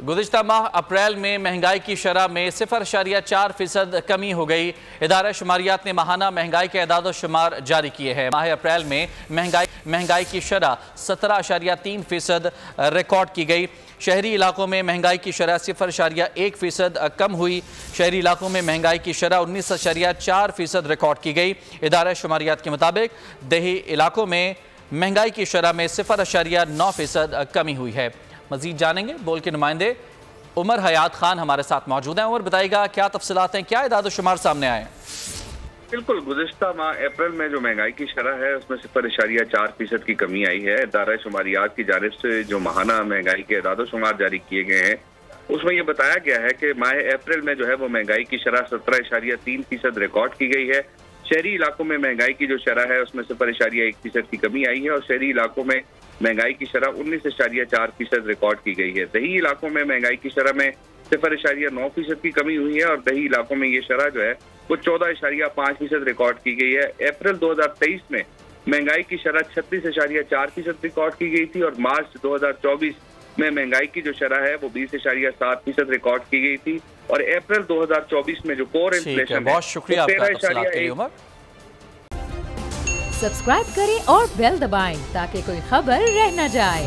गुज़िश्ता माह अप्रैल में महंगाई की शरह में 0.4% कमी हो गई। इदारा शुमारियात ने माहाना महंगाई के एदाद शुमार जारी किए हैं। माह अप्रैल में महंगाई की शरह 17.3% रिकॉर्ड की गई। शहरी इलाकों में महंगाई की शरह 0.1% कम हुई। शहरी इलाकों में महंगाई की शरह 19.4% रिकॉर्ड की गई। इदारा शुमारियात के मुताबिक देही इलाकों में महंगाई की शरह में 0.9% कमी हुई है। मजीद जानेंगे, बोल के नुमाइंदे उमर हयात खान हमारे साथ मौजूद हैं। उमर बताइएगा क्या तफसीलात हैं, क्या इदाद शुमार सामने आए? बिल्कुल, गुज़िश्ता माह अप्रैल में जो महंगाई की शरह है उसमें 0.4% की कमी आई है। इदारा शुमारियात की जानिब से जो माहाना महंगाई के इदाद शुमार जारी किए गए हैं उसमें यह बताया गया है कि माह अप्रैल में जो है वो महंगाई की शरह 17.3% रिकॉर्ड की गई है। शहरी इलाकों में महंगाई की जो शरह है उसमें 0.1% की कमी आई है और शहरी इलाकों में महंगाई की शरह 19.4% रिकॉर्ड की गई है। दही इलाकों में महंगाई की शरह में 0.9% की कमी हुई है और दही इलाकों में ये शरह जो है वो 14.5% रिकॉर्ड की गई है। अप्रैल 2023 में महंगाई की शरह 36.4% रिकॉर्ड की गई थी और मार्च 2024 में महंगाई की जो शरह है वो 20.7% रिकॉर्ड की गई थी और अप्रैल 2024 में जो कोर इन्फ्लेशन बहुत शुक्रिया आपका। सब्सक्राइब करें और बेल दबाएं ताकि कोई खबर रह न जाए।